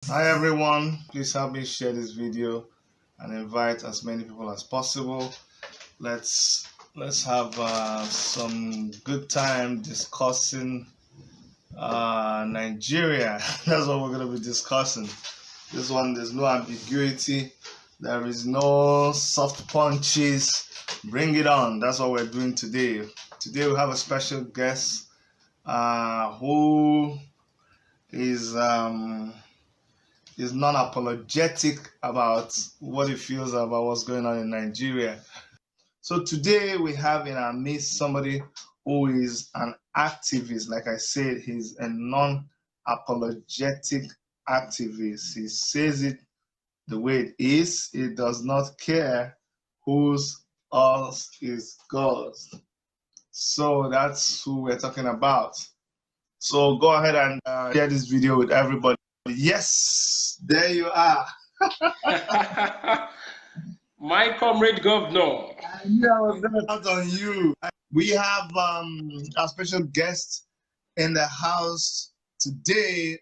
Hi everyone, please help me share this video and invite as many people as possible. Let's have some good time discussing Nigeria. That's what we're going to be discussing. This one, there's no ambiguity, there is no soft punches. Bring it on. That's what we're doing today. Today we have a special guest who is non-apologetic about what he feels about what's going on in Nigeria. So today we have in our midst somebody who is an activist. Like I said, he's a non-apologetic activist. He says it the way it is. He does not care whose us is God's. So that's who we're talking about. So go ahead and share this video with everybody. Yes, there you are. My comrade governor. I knew I was going to count on you. We have our special guest in the house today.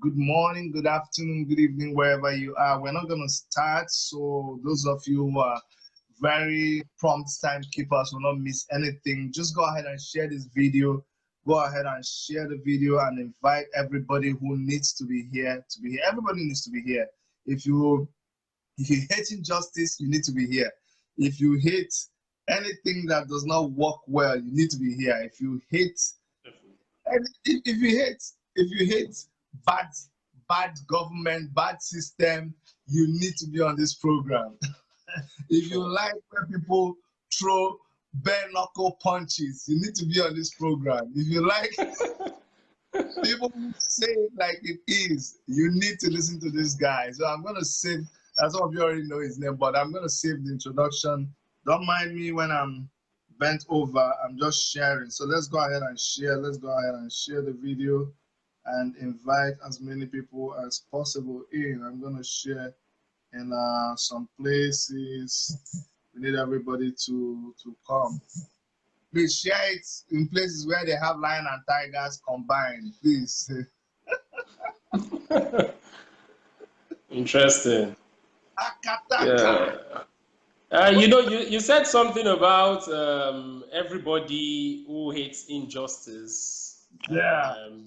Good morning, good afternoon, good evening, wherever you are. We're not going to start, so those of you who are very prompt timekeepers will not miss anything. Just go ahead and share this video. Go ahead and share the video and invite everybody who needs to be here to be here. Everybody needs to be here. If you hate injustice, you need to be here. If you hate anything that does not work well, you need to be here. If you hate, and if you hate bad government, bad system, you need to be on this program. If you like where people throw bare knuckle punches, you need to be on this program. If you like people who say it like it is, you need to listen to this guy. So I'm going to save, as some of you already know his name, but I'm going to save the introduction. Don't mind me when I'm bent over. I'm just sharing. So let's go ahead and share. Let's go ahead and share the video and invite as many people as possible in. I'm going to share in some places. We need everybody to come. Please share it in places where they have lion and tigers combined, please. Interesting. Yeah. You said something about everybody who hates injustice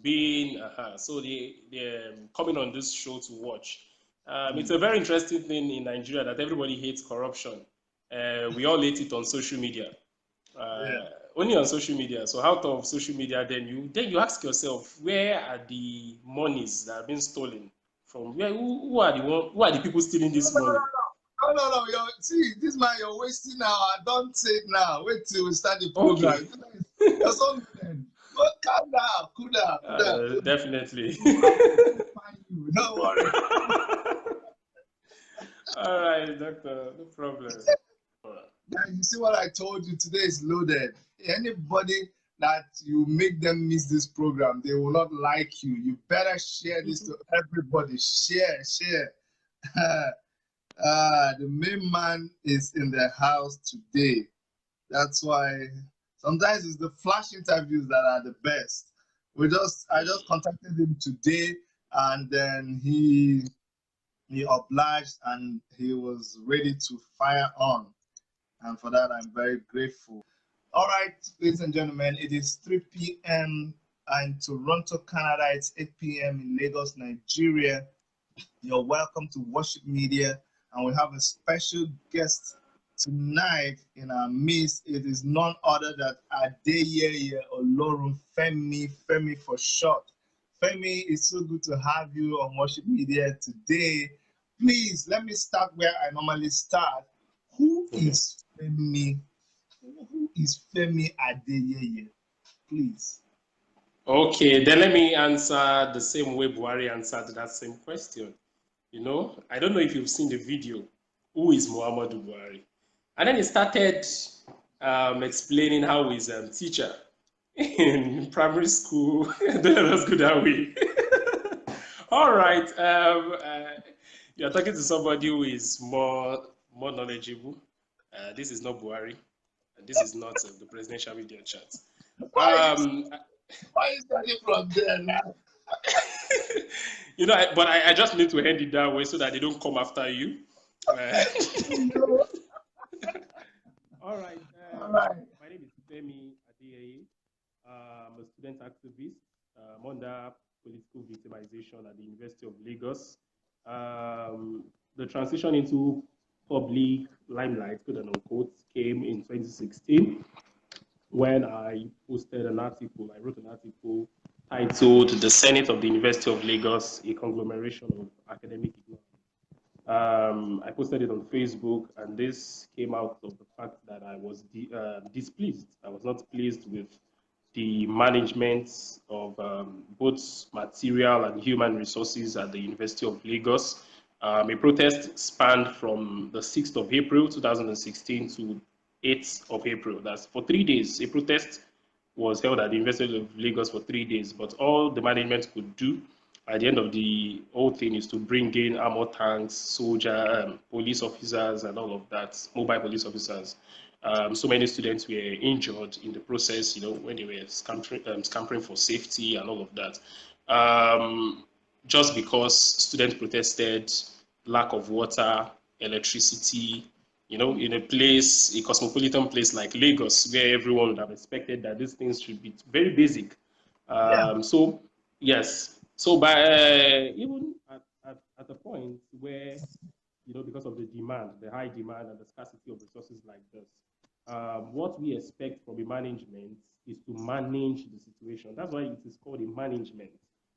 being so they're coming on this show to watch. It's a very interesting thing in Nigeria that everybody hates corruption. We all hate it on social media. Only on social media. So out of social media, then you ask yourself, where are the monies that are being stolen from? Who are the people stealing this money? No. See, this man, you're wasting now. Don't say it now. Wait till we start the program. Okay. You're so good. But calm down. Cool down. Definitely. Don't worry. All right, doctor. No problem. You see what I told you? Today is loaded. Anybody that you make them miss this program, they will not like you. You better share this to everybody. Share. The main man is in the house today. That's why sometimes it's the flash interviews that are the best. I just contacted him today, and then he obliged and he was ready to fire on. And for that, I'm very grateful. All right, ladies and gentlemen, it is 3 p.m. in Toronto, Canada. It's 8 p.m. in Lagos, Nigeria. You're welcome to Worship Media, and we have a special guest tonight in our midst. It is none other than Adeyeye Olorunfemi, Femi for short. Femi, it's so good to have you on Worship Media today. Please, let me start where I normally start. Who is Femi? Who is Femi Adeyeye? Please. Okay, then let me answer the same way Buhari answered that same question. I don't know if you've seen the video. Who is Muhammadu Buhari? And then he started explaining how his teacher in primary school. Don't let us go that way. All right. You're talking to somebody who is more knowledgeable. This is not Buhari. This is not the presidential media chat. Why is that from there now? You know, but I just need to hand it that way so that they don't come after you. All right. All right. My name is Femi Adeyeye. I'm a student activist. I'm under political victimization at the University of Lagos. The transition into public limelight, quote and unquote, came in 2016 when I posted an article. I wrote an article titled "The Senate of the University of Lagos: A Conglomeration of Academic Ignorance." I posted it on Facebook, and this came out of the fact that I was displeased. I was not pleased with the management of both material and human resources at the University of Lagos. A protest spanned from the 6th of April 2016 to 8th of April. That's for 3 days. A protest was held at the University of Lagos for 3 days, but all the management could do at the end of the whole thing is to bring in armor tanks, soldier, police officers, and all of that, mobile police officers. So many students were injured in the process, you know, when they were scampering for safety and all of that. Just because students protested lack of water, electricity, you know, in a cosmopolitan place like Lagos, where everyone would have expected that these things should be very basic. So, yes. So, by even at a point where, you know, because of the demand, the high demand and the scarcity of resources like this, what we expect from the management is to manage the situation. That's why it is called a management.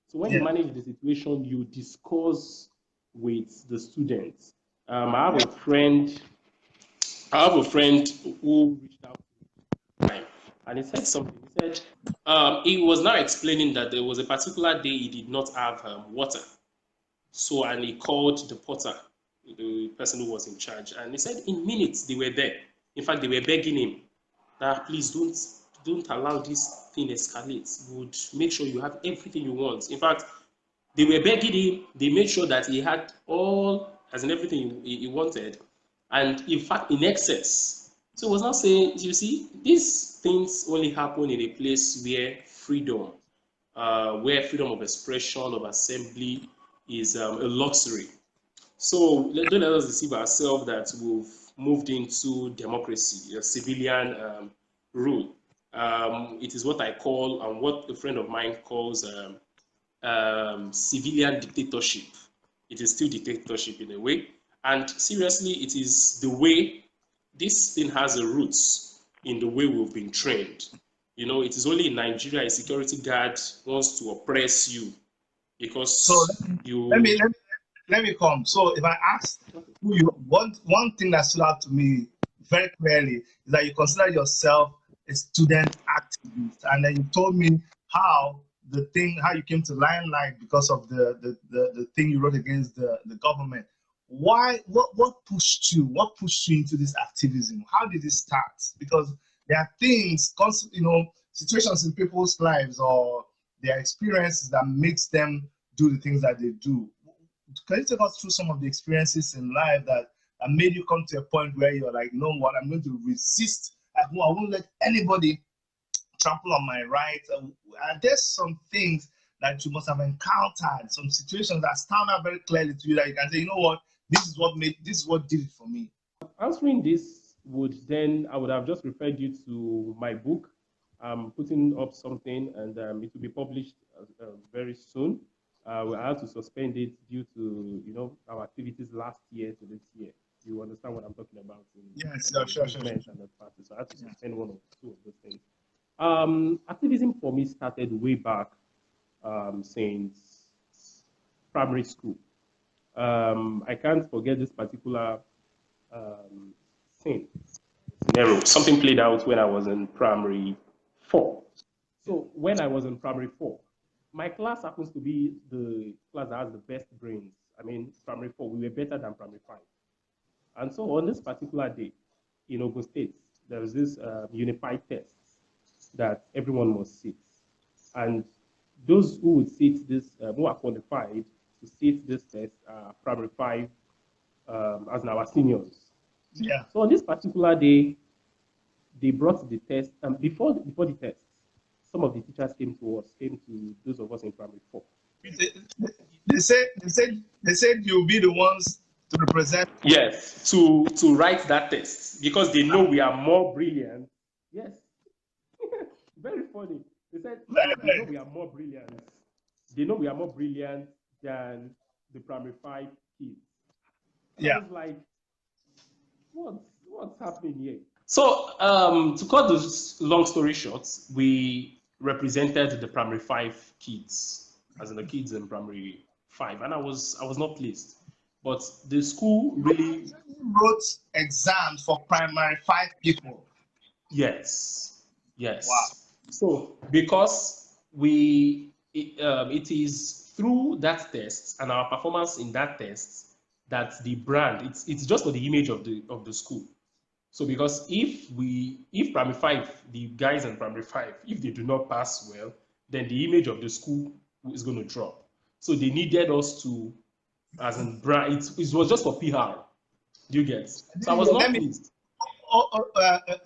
So when you manage the situation, you discuss with the students. I have a friend who reached out to me, and he said something. He said he was now explaining that there was a particular day he did not have water. So, and he called the porter, the person who was in charge, and he said in minutes they were there. In fact, they were begging him that please don't allow this thing escalate. Would make sure you have everything you want. In fact, they were begging him. They made sure that he had all, as in everything he wanted, and in fact, in excess. So he was not saying, you see, these things only happen in a place where freedom of expression, of assembly is a luxury. So don't let us deceive ourselves that we've moved into democracy, a civilian rule. It is what I call, and what a friend of mine calls, civilian dictatorship. It is still dictatorship in a way. And seriously, it is the way this thing has a roots in the way we've been trained. You know, it is only in Nigeria a security guard wants to oppress you because so let me come. So if I ask who you one thing that stood out to me very clearly is that you consider yourself a student activist, and then you told me how you came to limelight because of the thing you wrote against the government. Why? What pushed you? What pushed you into this activism? How did it start? Because there are things, you know, situations in people's lives or their experiences that makes them do the things that they do. Can you take us through some of the experiences in life that made you come to a point where you're like, you know what, I'm going to resist. I won't let anybody trample on my rights. There's some things that you must have encountered, some situations that stand out very clearly to you that you can say, you know what, this is what did it for me. Answering this I would have just referred you to my book. I'm putting up something, and it will be published very soon. We had to suspend it due to, you know, our activities last year to this year. You understand what I'm talking about? Yes, sure. And the party. So I had to suspend one or two of those things. Activism for me started way back since primary school. I can't forget this particular scenario. Something played out when I was in primary 4. So when I was in primary 4, my class happens to be the class that has the best brains. I mean, primary 4, we were better than primary 5. And so on this particular day in Ogun State, there was this unified test that everyone must sit. And those who would sit this, who are qualified to sit this test are primary 5 as our seniors. Yeah. So on this particular day, they brought the test, and before the test, some of the teachers came to those of us in primary 4, They said you'll be the ones to represent. Yes, to write that test because they know we are more brilliant. Yes, very funny. They said Very, they know very. we are more brilliant. They know we are more brilliant than the primary five kids. And I Yeah. was like, what's happening here? So to cut this long story short, we represented the primary five kids, as in the kids in primary five, and I was not pleased. But the school You really, actually wrote exams for primary five people. yes, Wow. yes. So because it is through that test and our performance in that test that the brand, it's just for the image of the school. So because if primary five, the guys in primary five, if they do not pass well, then the image of the school is going to drop. So they needed us to, as in brand, it was just for PR. Do you get? So I was Let not me, pleased.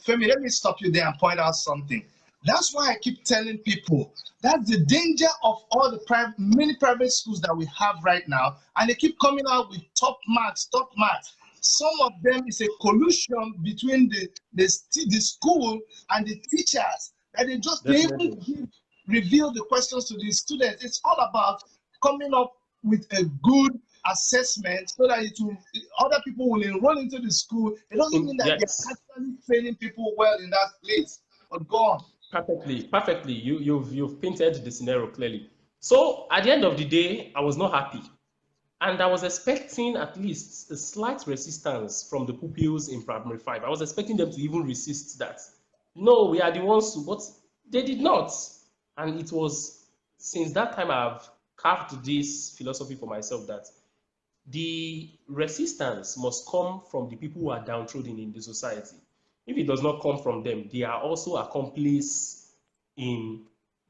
Femi, let me stop you there and point out something. That's why I keep telling people that's the danger of all the many private schools that we have right now, and they keep coming out with top marks, top marks. Some of them is a collusion between the school and the teachers that they even Definitely. reveal the questions to the students. It's all about coming up with a good assessment so that other people will enroll into the school. It doesn't mean that they're Yes, actually training people well in that place. But go on. perfectly, perfectly. You've painted the scenario clearly. So at the end of the day, I was not happy. And I was expecting at least a slight resistance from the pupils in primary five. I was expecting them to even resist that. No, we are the ones to, but they did not. And it was since that time I've carved this philosophy for myself that the resistance must come from the people who are downtrodden in the society. If it does not come from them, they are also accomplices in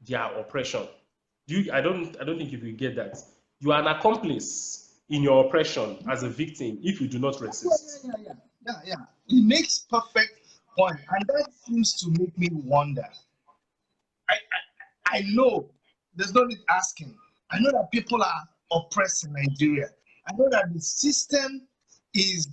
their oppression. I don't think you will get that. You are an accomplice in your oppression as a victim if you do not resist. Yeah. It makes perfect point, and that seems to make me wonder. I know there's no need asking. I know that people are oppressed in Nigeria. I know that the system is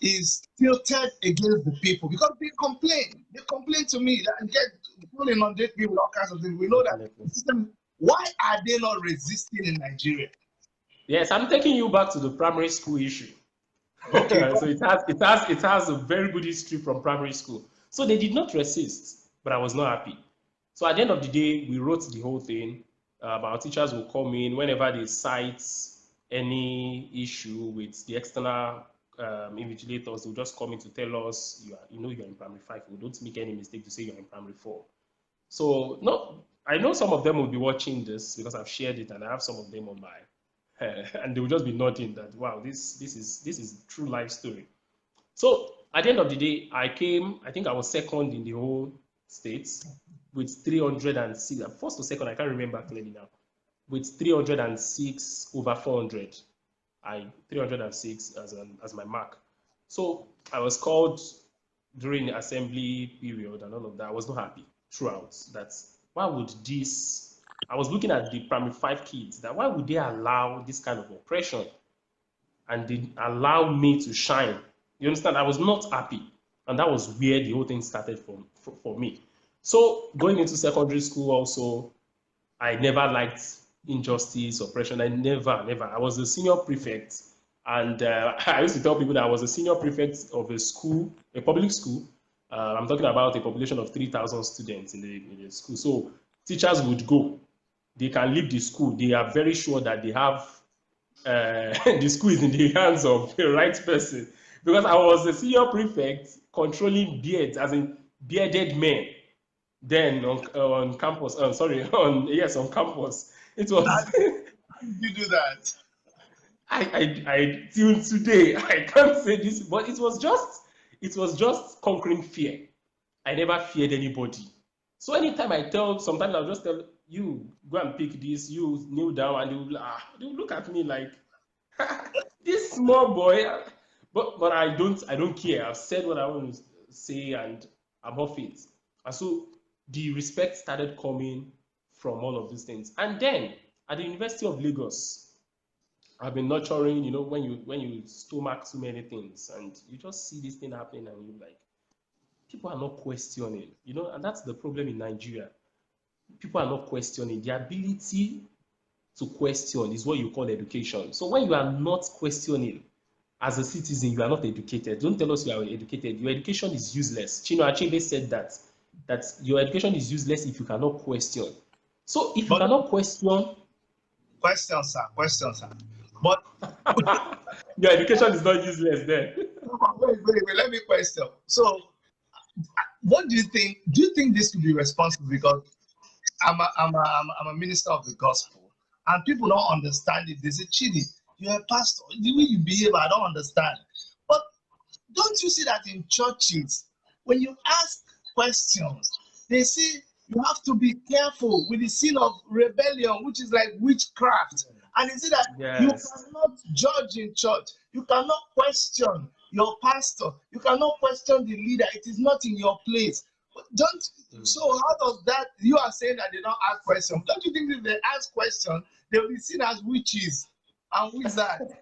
is tilted against the people because they complain. They complain to me and get people inundate me with all kinds of things. We know that Definitely. the system. Why are they not resisting in Nigeria? Yes, I'm taking you back to the primary school issue. Okay, So it has a very good history from primary school. So they did not resist, but I was not happy. So at the end of the day, we wrote the whole thing. Our teachers will come in whenever they cite any issue with the external invigilators. They'll just come in to tell us, you're in primary five. We don't make any mistake to say you're in primary four. So no, I know some of them will be watching this because I've shared it and I have some of them on my and they will just be nodding that wow, this is true life story. So at the end of the day, I think I was second in the whole states with 306, first or second, I can't remember clearly now, with 306 over 400. 306 as my mark. So I was called during the assembly period and all of that. I was not happy throughout that. Why would this? I was looking at the primary five kids that why would they allow this kind of oppression and they allow me to shine? You understand? I was not happy, and that was where the whole thing started for me. So going into secondary school also, I never liked injustice, oppression. I never. I was a senior prefect, and I used to tell people that I was a senior prefect of a school, a public school. I'm talking about a population of 3,000 students in the school. So teachers would go. They can leave the school. They are very sure that they have the school is in the hands of the right person. Because I was a senior prefect controlling beards, as in bearded men then on campus. Sorry, on campus. It how was did you do that? I till today I can't say this, but it was just conquering fear. I never feared anybody. So anytime sometimes I'll just tell you go and pick this, you kneel down, and they will look at me like this small boy. But I don't care. I've said what I want to say and I'm off it. And so the respect started coming from all of these things. And then At the University of Lagos, I've been nurturing, you know, when you stomach too many things and you just see this thing happening and you're like, people are not questioning, you know, and that's the problem in Nigeria. People are not questioning. The ability to question is what you call education. So when you are not questioning as a citizen, you are not educated. Don't tell us you are educated. Your education is useless. Chino Achebe said that your education is useless if you cannot question. So if you cannot question, question, sir. But your education is not useless then. wait, let me question. So what do you think? Do you think this could be responsible? Because I'm a minister of the gospel, and people don't understand it. They say, Chidi, you're a pastor. The way you behave, I don't understand. But don't you see that in churches, when you ask questions, they say you have to be careful with the sin of rebellion, which is like witchcraft. And you see that you cannot judge in church. You cannot question your pastor. You cannot question the leader. It is not in your place. So how does that, you are saying that they don't ask questions. Don't you think if they ask questions, they'll be seen as witches and wizards?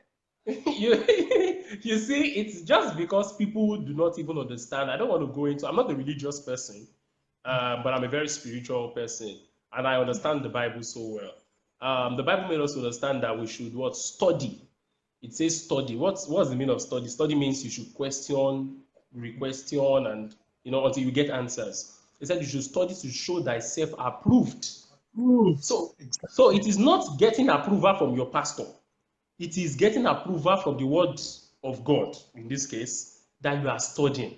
You see, it's just because people do not even understand. I don't want to go into, I'm not a religious person, but I'm a very spiritual person, and I understand the Bible so well. The Bible made us understand that we should what? Study. It says study. What's the meaning of study? Study means you should question, re-question, and you know, until you get answers. It said you should study to show thyself approved. So it is not getting approval from your pastor. It is getting approval from the word of God, in this case, that you are studying.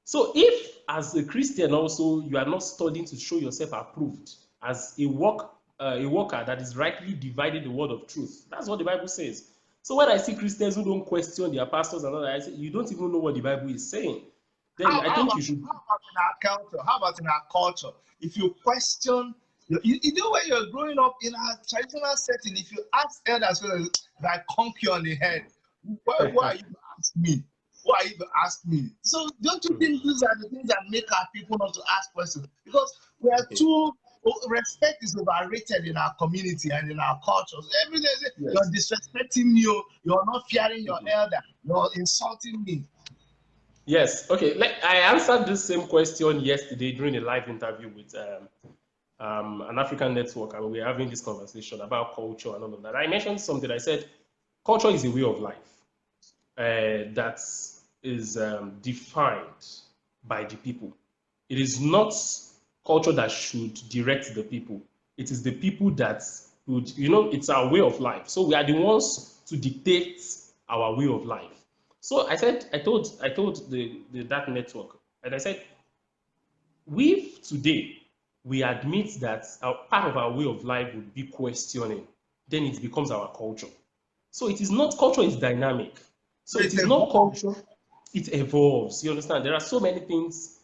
So if, as a Christian also, you are not studying to show yourself approved as a worker that is rightly dividing the word of truth, that's what the Bible says. So when I see Christians who don't question their pastors and all that, I say, you don't even know what the Bible is saying. Then I think you should. How about in our culture? If you question, you know, when you're growing up in a traditional setting, if you ask elders that conquer on the head, why are you ask me? Why are you ask me? So don't you think these are the things that make our people not to ask questions? Because we are too. Respect is overrated in our community and in our cultures. Every day, you're disrespecting me, you're not fearing your elder, you're insulting me. Yes, okay. I answered this same question yesterday during a live interview with an African network, and we were having this conversation about culture and all of that. I mentioned something. I said, culture is a way of life that is defined by the people. It is not culture that should direct the people. It is the people that would, you know, it's our way of life. So we are the ones to dictate our way of life. So I told that network, and I said, we today, we admit that part of our way of life would be questioning, then it becomes our culture. So it is not, culture is dynamic. So it is not culture, it evolves. You understand? There are so many things.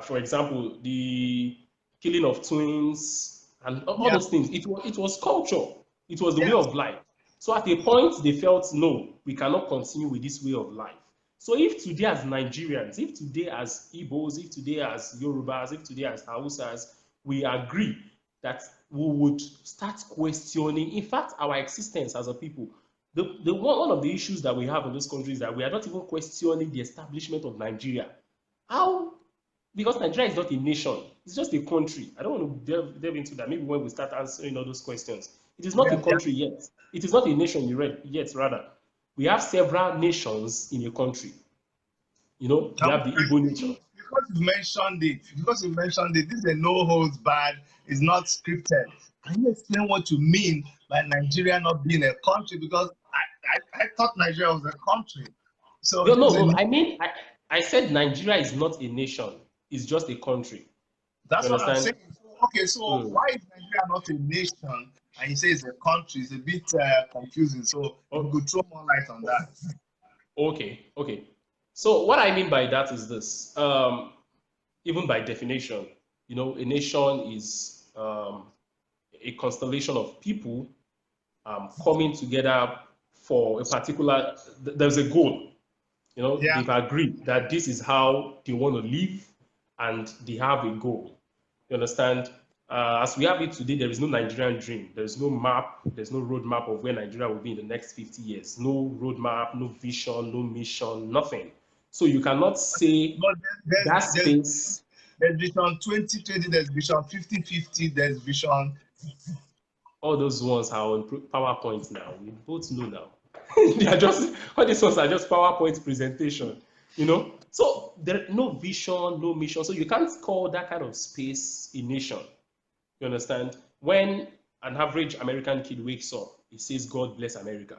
For example, the killing of twins and all those things. It was culture. It was the way of life. So at a point, they felt, no, we cannot continue with this way of life. So if today as Nigerians, if today as Igbos, if today as Yorubas, if today as Hausas, we agree that we would start questioning, in fact, our existence as a people. One of the issues that we have in this country is that we are not even questioning the establishment of Nigeria. How? Because Nigeria is not a nation, it's just a country. I don't want to delve into that. Maybe when we start answering all those questions. It is not a country yet. It is not a nation yet, rather. We have several nations in a country. You know, we have the Igbo nation. Because you mentioned it, this is a no holds barred, it's not scripted. Can you explain what you mean by Nigeria not being a country? Because I thought Nigeria was a country. So no, I mean, I said Nigeria is not a nation, it's just a country. That's what I'm saying. Okay, so why is Nigeria not a nation and you say it's a country? It's a bit confusing. So you could throw more light on that. Okay. So what I mean by that is this. Even by definition, you know, a nation is a constellation of people coming together for a particular, there's a goal. You know, they've agreed that this is how they want to live and they have a goal. You understand? As we have it today, there is no Nigerian dream. There is no map. There's no roadmap of where Nigeria will be in the next 50 years. No roadmap, no vision, no mission, nothing. So you cannot say But that space. there's vision 2020, there's vision 5050, there's vision. All those ones are on PowerPoint now. We both know now. They are just, all these ones are just PowerPoint presentation, you know. So there no vision, no mission. So you can't call that kind of space a nation. You understand? When an average American kid wakes up, he says, God bless America.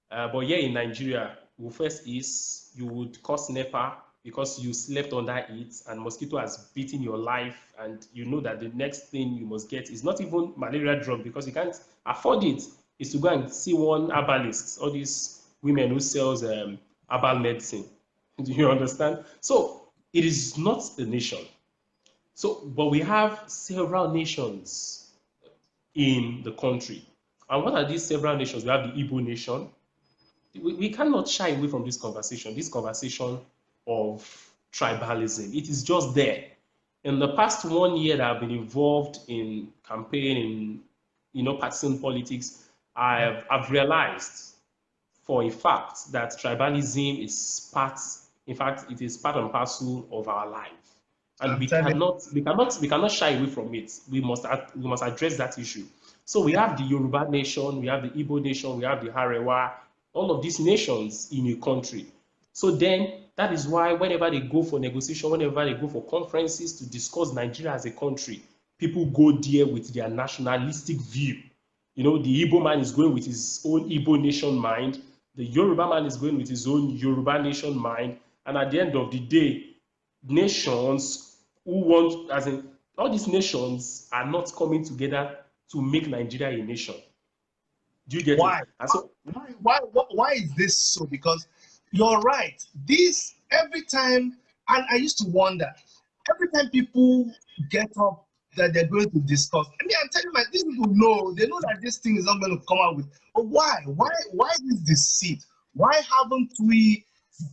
But here in Nigeria, first is you would cause NEPA because you slept under it and mosquito has beaten your life, and you know that the next thing you must get is not even malaria drug because you can't afford it, is to go and see one herbalist, all these women who sells herbal medicine. Do you understand? So it is not a nation. So, but we have several nations in the country. And what are these several nations? We have the Igbo nation. We cannot shy away from this conversation of tribalism. It is just there. In the past 1 year that I've been involved in campaigning, partisan politics, I've realized for a fact that tribalism is it is part and parcel of our life. And we cannot shy away from it. We must address that issue. So we have the Yoruba nation, we have the Igbo nation, we have the Arewa, all of these nations in a country. So then that is why whenever they go for negotiation, whenever they go for conferences to discuss Nigeria as a country, people go there with their nationalistic view. The Igbo man is going with his own Igbo nation mind. The Yoruba man is going with his own Yoruba nation mind. And at the end of the day, nations all these nations are not coming together to make Nigeria a nation. Do you get why? it? So, why is this so? Because you're right. This every time, and I used to wonder, every time people get up that they're going to discuss. I mean, I'm telling you, these people they know that this thing is not going to come out with. But why? Why is this deceit? Why haven't we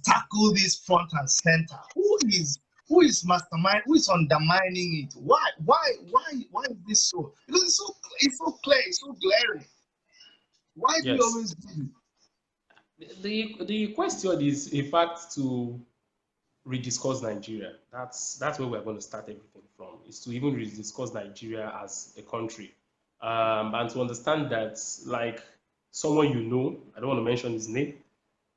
tackled this front and center? Who is mastermind? Who is undermining it? Why is this so? Because it's so clear, it's so glaring. Why do you always do it? The question is, in fact, to rediscuss Nigeria. That's where we're going to start everything from. Is to even rediscuss Nigeria as a country, and to understand that, like someone I don't want to mention his name,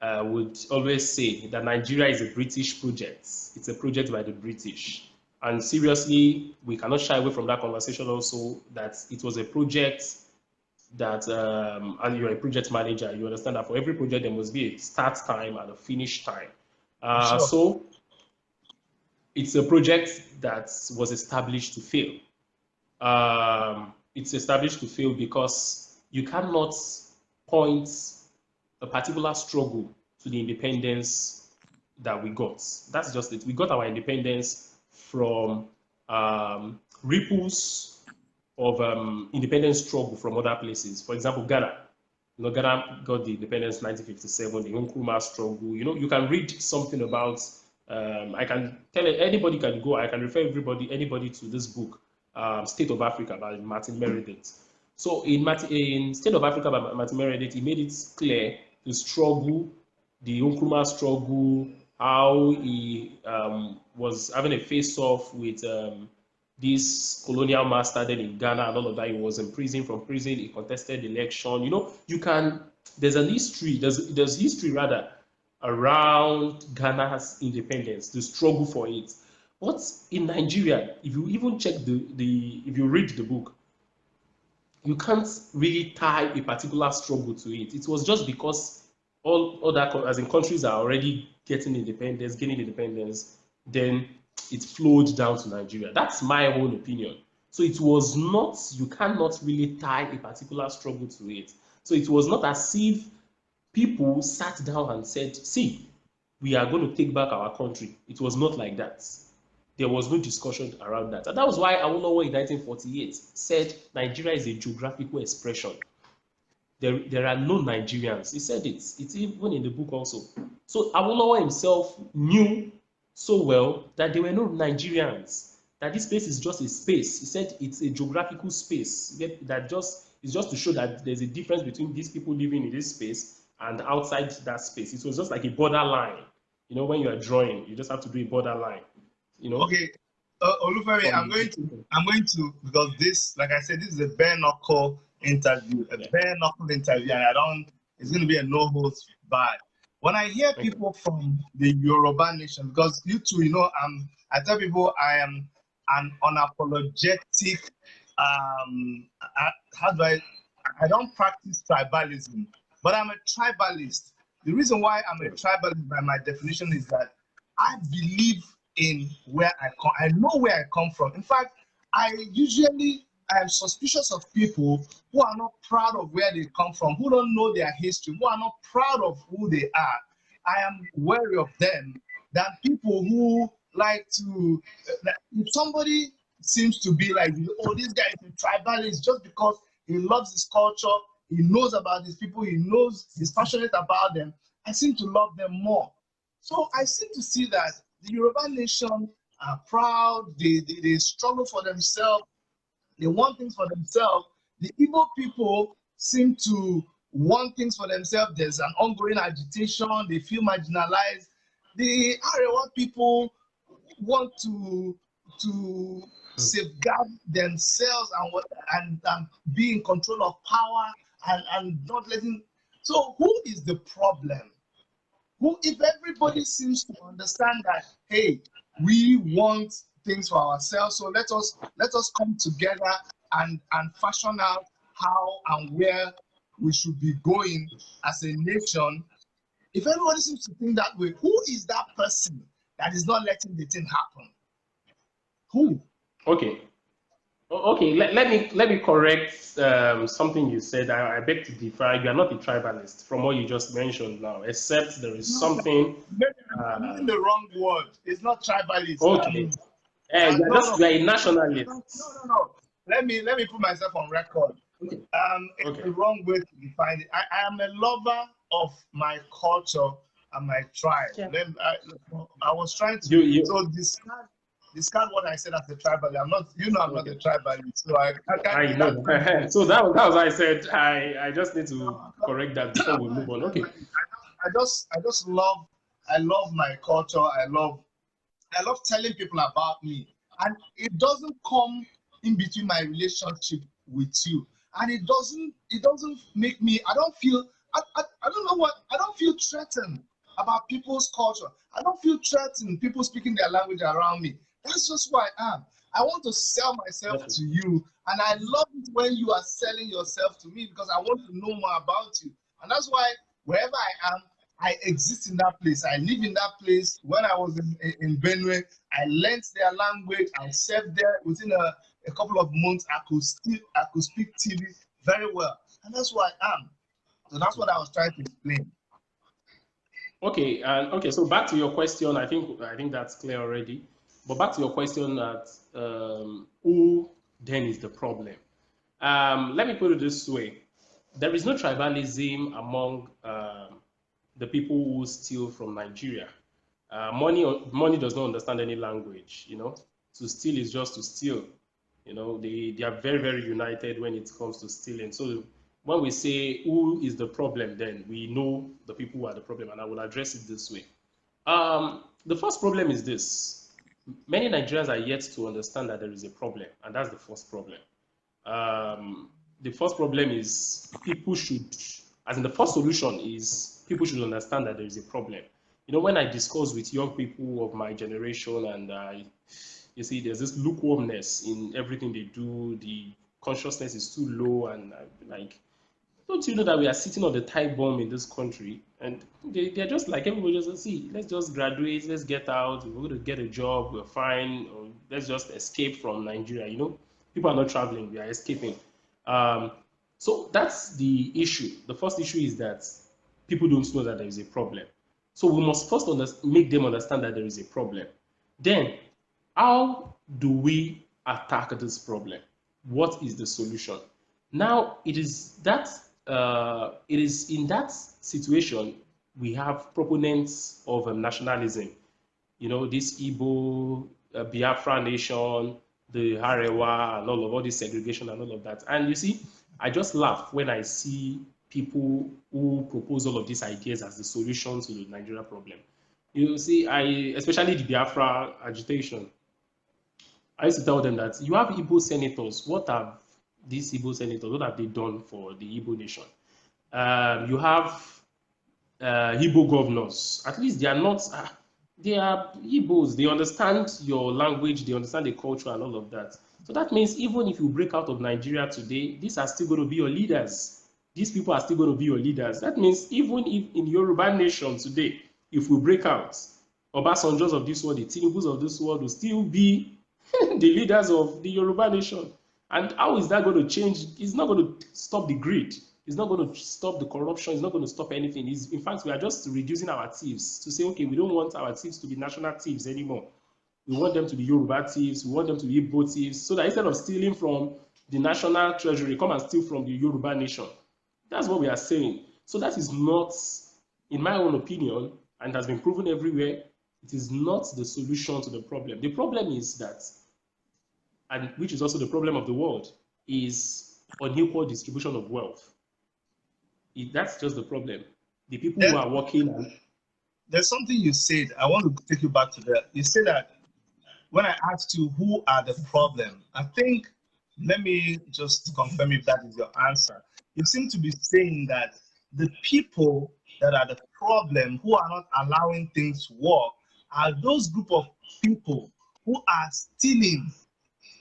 would always say that Nigeria is a British project. It's a project by the British. And seriously, we cannot shy away from that conversation also, that it was a project that, and you're a project manager, you understand that for every project there must be a start time and a finish time. Sure. So it's a project that was established to fail. It's established to fail because you cannot point a particular struggle to the independence that we got. That's just it. We got our independence from ripples of independence struggle from other places. For example, Ghana. Ghana got the independence in 1957, the Nkrumah struggle. You can read something about, I can tell anybody can go, I can refer anybody to this book, State of Africa by Martin Meredith. So in State of Africa by Martin Meredith, he made it clear the struggle, the Nkrumah struggle, how he was having a face-off with this colonial master then in Ghana and all of that. He was in prison. From prison, he contested election. There's history rather around Ghana's independence, the struggle for it. But in Nigeria, if you even check if you read the book, you can't really tie a particular struggle to it. It was just because all other, as in countries are already gaining independence, then it flowed down to Nigeria. That's my own opinion. So it was not, you cannot really tie a particular struggle to it. So it was not as if people sat down and said, see, we are going to take back our country. It was not like that. There was no discussion around that. And that was why Awolowo in 1948 said Nigeria is a geographical expression. There are no Nigerians. He said it. It's even in the book also. So Awolowo himself knew so well that there were no Nigerians. that this space is just a space. He said it's a geographical space that just is just to show that there's a difference between these people living in this space and outside that space. It was just like a borderline. You know, when you are drawing, you just have to do a borderline. You know. Okay, Olufemi, I'm going to, because this, like I said, this is a bare knuckle interview, bare knuckle interview, and it's going to be a no holds barred. When I hear people from the Yoruba nation, because you two, you know, I tell people I am an unapologetic, I don't practice tribalism, but I'm a tribalist. The reason why I'm a tribalist by my definition is that I believe in where I come. I know where I come from. In fact, I am suspicious of people who are not proud of where they come from, who don't know their history, who are not proud of who they are. I am wary of them than people who like to, if somebody seems to be like, oh, this guy is a tribalist just because he loves his culture, he knows about these people, he's passionate about them, I seem to love them more. So I seem to see that the Yoruba nation are proud, they struggle for themselves, they want things for themselves. The Igbo people seem to want things for themselves. There's an ongoing agitation, they feel marginalized. The Arewa people want to safeguard themselves and be in control of power and not letting. So who is the problem? If everybody seems to understand that, hey, we want things for ourselves, so let us come together and fashion out how and where we should be going as a nation. If everybody seems to think that way, who is that person that is not letting the thing happen? Who? Okay. Let me correct something you said. I beg to differ. You are not a tribalist from what you just mentioned now, except there is something. I'm using the wrong word. It's not tribalist. Okay. You are a nationalist. No. Let me put myself on record. Okay. It's the wrong way to define it. I am a lover of my culture and my tribe. Yeah. I was trying to so discard what I said as a tribalist. I'm not a tribalist, so I know. So that was what I said. I just need to correct that before we move on. Okay. I love my culture. I love telling people about me, and it doesn't come in between my relationship with you, and it doesn't make me. I don't feel threatened about people's culture. I don't feel threatened people speaking their language around me. That's just who I am. I want to sell myself to you, and I love it when you are selling yourself to me because I want to know more about you. And that's why wherever I am, I exist in that place. I live in that place. When I was in Benue, I learned their language. I served there. Within a couple of months, I could speak TV very well, and that's who I am. So that's what I was trying to explain. Okay, so back to your question. I think that's clear already. But back to your question that who then is the problem? Let me put it this way. There is no tribalism among the people who steal from Nigeria. Money does not understand any language, you know. To steal is just to steal. You know, they are very, very united when it comes to stealing. So when we say who is the problem, then we know the people who are the problem, and I will address it this way. The first problem is this. Many Nigerians are yet to understand that there is a problem, and that's the first problem. The first problem is people should, as in the first solution is people should understand that there is a problem. You know, when I discuss with young people of my generation, and you see, there's this lukewarmness in everything they do. The consciousness is too low, and like, don't you know that we are sitting on the time bomb in this country? And they're just like, everybody just see, let's just graduate, let's get out, we're going to get a job, we're fine, or let's just escape from Nigeria. You know, people are not traveling, we are escaping. So that's the issue. The first issue is that people don't know that there is a problem. So we must first make them understand that there is a problem. Then, how do we attack this problem? What is the solution? Now, it is in that situation we have proponents of nationalism. You know, this Igbo Biafra nation, the Arewa, and all this segregation and all of that. And you see, I just laugh when I see people who propose all of these ideas as the solution to the Nigeria problem. You see, especially the Biafra agitation, I used to tell them that you have Igbo senators. What have these Igbo senators, what have they done for the Igbo nation? You have Igbo governors. At least they are not, they are Igbos. They understand your language, they understand the culture and all of that. So that means even if you break out of Nigeria today, these are still going to be your leaders. These people are still going to be your leaders. That means even if in Yoruba nation today, if we break out, Obasanjos of this world, the Tinubus of this world will still be the leaders of the Yoruba nation. And how is that going to change? It's not going to stop the greed. It's not going to stop the corruption. It's not going to stop anything. In fact, we are just reducing our thieves to say, okay, we don't want our thieves to be national thieves anymore. We want them to be Yoruba thieves. We want them to be Igbo thieves. So that instead of stealing from the national treasury, come and steal from the Yoruba nation. That's what we are saying. So that is not, in my own opinion, and has been proven everywhere, it is not the solution to the problem. The problem is that, and which is also the problem of the world, is unequal distribution of wealth. That's just the problem. The people who are working. There's something you said. I want to take you back to that. You said that when I asked you who are the problem, I think, let me just confirm if that is your answer. You seem to be saying that the people that are the problem, who are not allowing things to work, are those group of people who are stealing.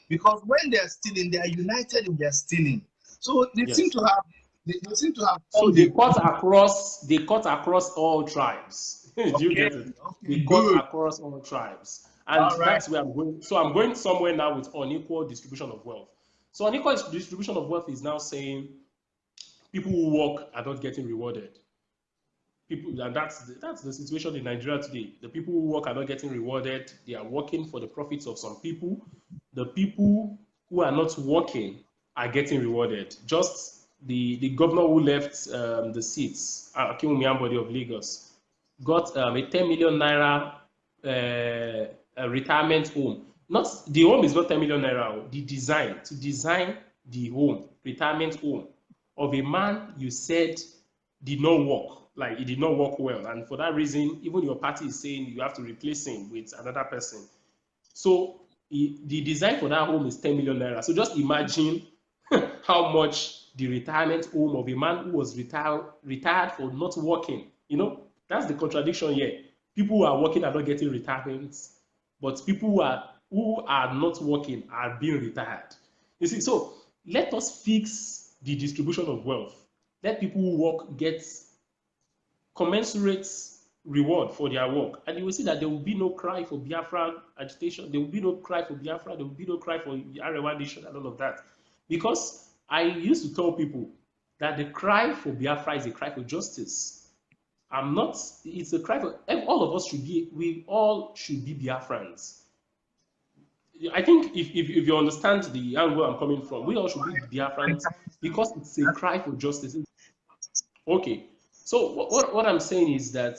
Because when they are stealing, they are united in their stealing. So they seem to have. They seem to have. So they cut across. They cut across all tribes. Do you get it? They cut across all tribes, and that's where I'm going. So I'm going somewhere now with unequal distribution of wealth. So unequal distribution of wealth is now saying people who work are not getting rewarded. People, and that's the situation in Nigeria today. The people who work are not getting rewarded. They are working for the profits of some people. The people who are not working are getting rewarded. Just the governor who left the seats, Akinwumi Ambode of Lagos, got a 10 million naira retirement home. Not the home is not 10 million naira. The design to design the home, retirement home of a man you said did not work. Like it did not work well, and for that reason, even your party is saying you have to replace him with another person. So the design for that home is 10 million naira. So just imagine how much the retirement home of a man who was retired for not working. You know, that's the contradiction here. People who are working are not getting retirements, but people who are not working are being retired. You see, so let us fix the distribution of wealth. Let people who work get commensurate reward for their work, and you will see that there will be no cry for Biafra agitation. There will be no cry for Biafra. There will be no cry for the Arewa nation and all of that, because I used to tell people that the cry for Biafra is a cry for justice. It's a cry for, all of us should be, we all should be Biafrans. I think if you understand the angle I'm coming from, we all should be Biafrans because it's a cry for justice. Okay, so what I'm saying is that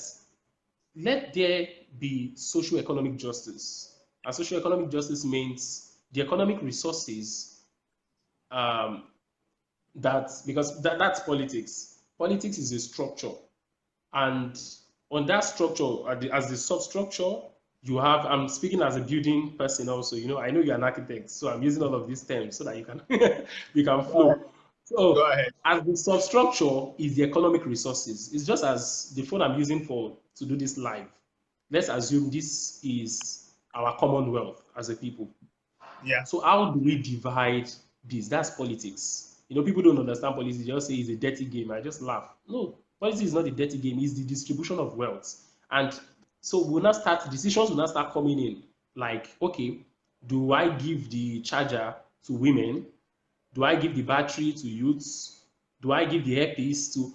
let there be socio-economic justice. And socio-economic justice means the economic resources because that's politics. Politics is a structure, and on that structure, as the substructure, you have. I'm speaking as a building person also. You know, I know you're an architect, so I'm using all of these terms so that you can you can flow. So, as the substructure is the economic resources. It's just as the phone I'm using to do this live. Let's assume this is our commonwealth as a people. Yeah. So how do we divide this? That's politics. You know, people don't understand politics. They just say it's a dirty game. I just laugh. No, politics is not a dirty game. It's the distribution of wealth. And so decisions will now start coming in. Like, okay, do I give the charger to women? Do I give the battery to youths? Do I give the earpiece to,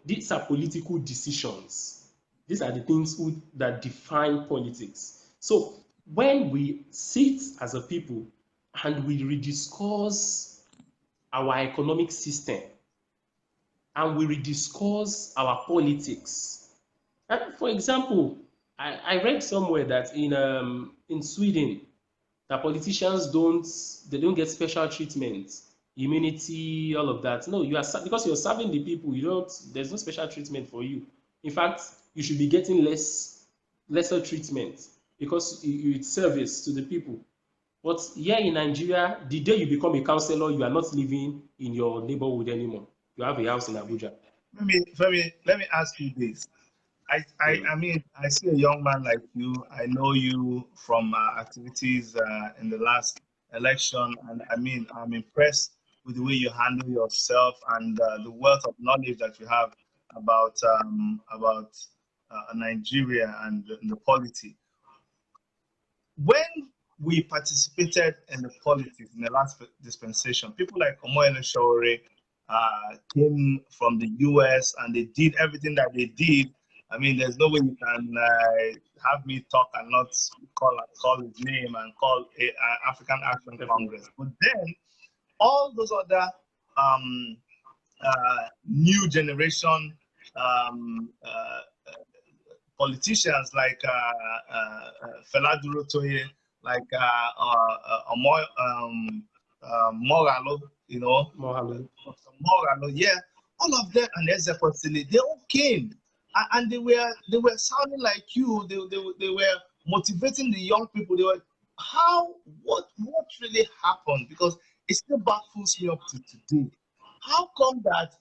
these are political decisions. These are the things that define politics. So when we sit as a people and we rediscuss our economic system and we rediscuss our politics. And for example, I read somewhere that in Sweden, that politicians don't get special treatment, immunity, all of that. No, because you're serving the people, there's no special treatment for you. In fact, you should be getting lesser treatment because it's service to the people. But here in Nigeria, the day you become a councillor, you are not living in your neighborhood anymore. You have a house in Abuja. Let me ask you this. I mean, I see a young man like you. I know you from activities in the last election, and I mean, I'm impressed with the way you handle yourself and the wealth of knowledge that you have about Nigeria and the polity. When we participated in the politics in the last dispensation, people like Omoyele Sowore came from the US and they did everything that they did. I mean, there's no way you can have me talk and not call his name and call African Action Congress. But then all those other new generation politicians like Fela Durotoye, like Mogalo, you know, Mogalo, yeah, all of them, and Ezekwesili, they all came, and they were sounding like you. They were motivating the young people. They were what really happened? Because it still baffles me up to today. How come that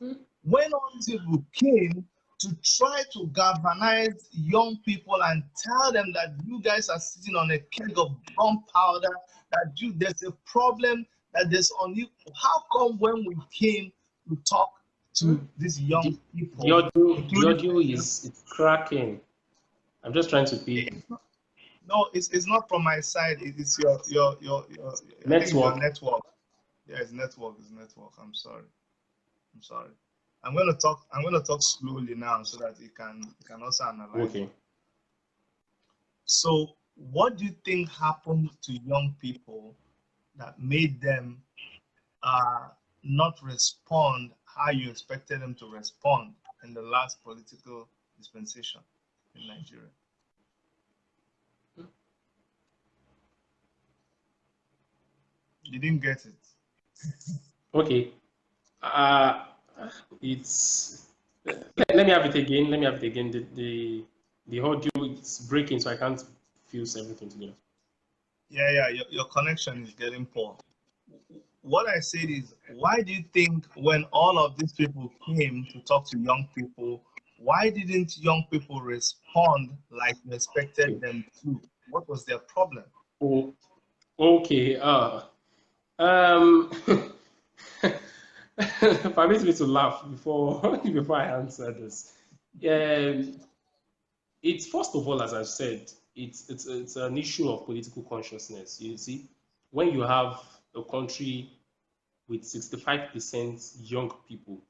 when all these people came to try to galvanize young people and tell them that you guys are sitting on a keg of gunpowder, that there's a problem, that there's only, how come when we came to talk to these young people, the audio is cracking. I'm just trying to pick. No, it's not from my side. It's your network. Network. Yeah, it's network. I'm sorry. I'm gonna talk slowly now so that you can also analyze. Okay. So what do you think happened to young people that made them not respond how you expected them to respond in the last political dispensation in Nigeria? You didn't get it. Okay. Let me have it again. The audio is breaking, so I can't fuse everything together. Yeah. Your connection is getting poor. What I said is, why do you think when all of these people came to talk to young people, why didn't young people respond like you expected them to? What was their problem? Oh, okay. Permit me to laugh before I answer this. It's first of all, as I've said, it's an issue of political consciousness. You see, when you have a country with 65% young people,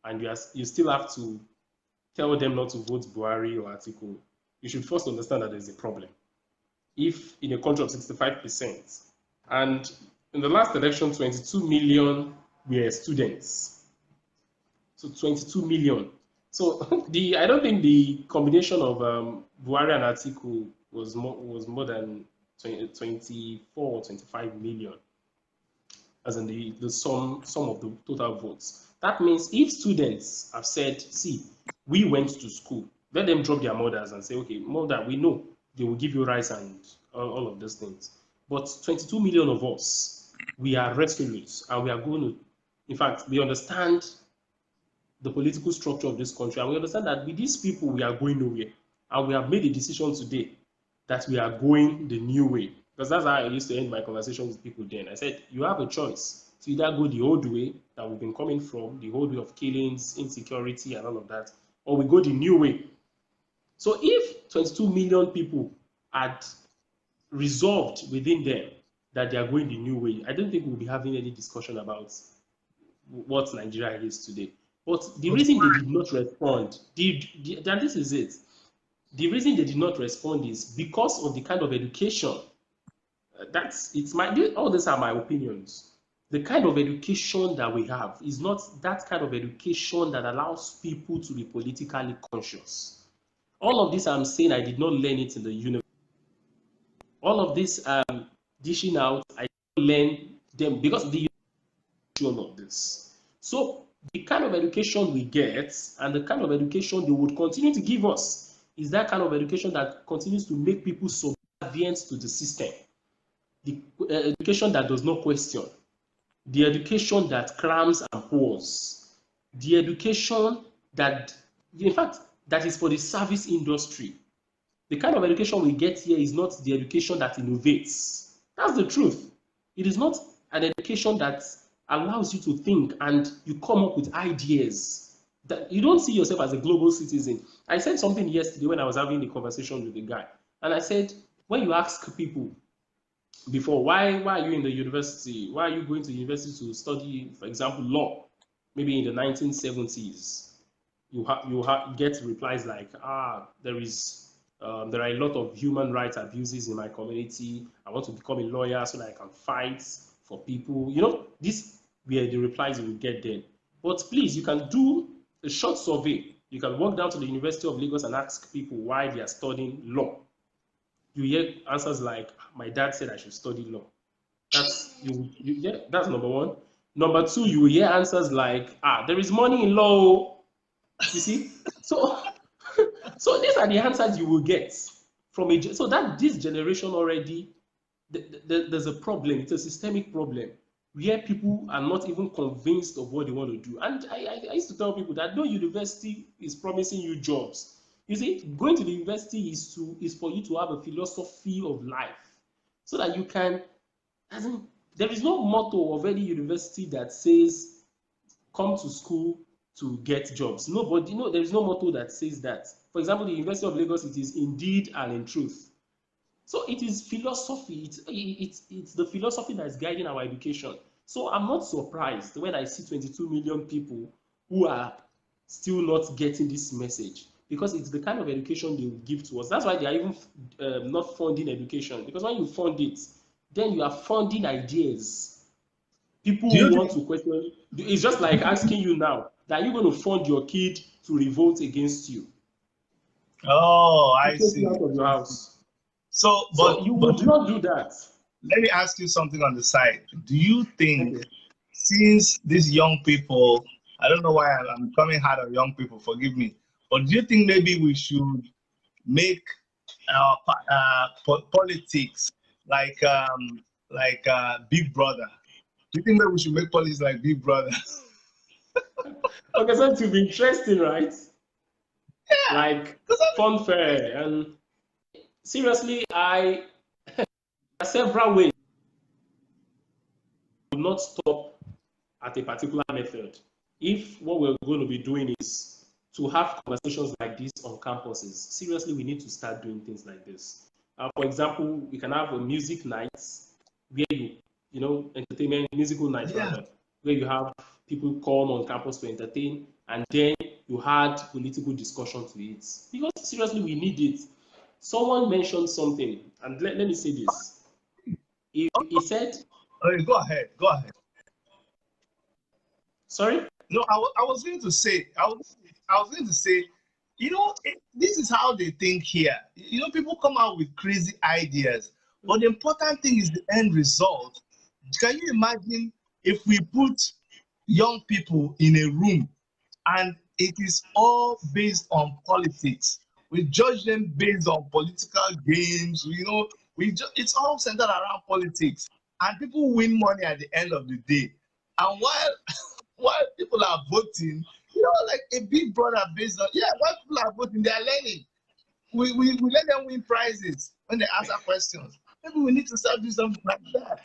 and you still have to tell them not to vote Buhari or Atiku, you should first understand that there's a problem. If in a country of 65%, and in the last election, 22 million were students. So 22 million. So I don't think the combination of Buhari and Atiku was more than 24 or 25 million, as in the sum of the total votes. That means if students have said, see, we went to school, let them drop their mothers and say, okay, mother, we know they will give you rice and all of those things. But 22 million of us, we are resolute, and we are going to, in fact, we understand the political structure of this country, and we understand that with these people, we are going nowhere. And we have made a decision today that we are going the new way. Because that's how I used to end my conversation with people then. I said, you have a choice to either go the old way that we've been coming from, the old way of killings, insecurity, and all of that, or we go the new way. So if 22 million people had resolved within them that they are going the new way, I don't think we'll be having any discussion about what Nigeria is today. But the reason they did not respond, and this is it, the reason they did not respond is because of the kind of education. All these are my opinions. The kind of education that we have is not that kind of education that allows people to be politically conscious. All of this I'm saying, I did not learn it in the university. All of this, dishing out, I learn them because the of this. So the kind of education we get and the kind of education they would continue to give us is that kind of education that continues to make people subservient to the system. The education that does not question, the education that crams and pours, the education that, in fact, that is for the service industry. The kind of education we get here is not the education that innovates. That's the truth. It is not an education that allows you to think and you come up with ideas. That you don't see yourself as a global citizen. I said something yesterday when I was having a conversation with a guy, and I said, when you ask people before, why are you in the university? Why are you going to university to study, for example, law? Maybe in the 1970s, you get replies like, there are a lot of human rights abuses in my community. I want to become a lawyer so that I can fight for people. You know, these were the replies you would get then. But please, you can do a short survey. You can walk down to the University of Lagos and ask people why they are studying law. You hear answers like, my dad said I should study law. That's that's number one. Number two, you will hear answers like, there is money in law. You see? So these are the answers you will get from so that this generation already, there's a problem. It's a systemic problem where people are not even convinced of what they want to do. And I used to tell people that no university is promising you jobs. You see, going to the university is for you to have a philosophy of life so that you can, there is no motto of any university that says come to school to get jobs. Nobody, there is no motto that says that. For example, the University of Lagos, it is indeed and in truth. So it is philosophy. It's the philosophy that is guiding our education. So I'm not surprised when I see 22 million people who are still not getting this message, because it's the kind of education they will give to us. That's why they are even not funding education, because when you fund it, then you are funding ideas. People who want to question. It's just like asking you now, that are you going to fund your kid to revolt against you? Oh, I see. Out of your house. So you would not do that. Let me ask you something on the side. Do you think, since these young people, I don't know why I'm coming hard on young people, forgive me, but do you think maybe we should make politics like Big Brother? Do you think that we should make politics like Big Brother? Okay, so it will be interesting, right? Yeah. Like fun fair. And seriously, there are several ways to not stop at a particular method. If what we're going to be doing is to have conversations like this on campuses, seriously, we need to start doing things like this. For example, we can have a music night where entertainment, musical night rather, where you have people come on campus to entertain, and then you had political discussion to it. Because seriously, we need it. Someone mentioned something, and let me say this. He said... Okay, go ahead. Sorry? No, I was going to say, this is how they think here. People come out with crazy ideas, but the important thing is the end result. Can you imagine if we put young people in a room and it is all based on politics? We judge them based on political games. It's all centered around politics, and people win money at the end of the day. And while people are voting, like a Big Brother based on, while people are voting, they are learning. We let them win prizes when they answer questions. Maybe we need to start doing something like that.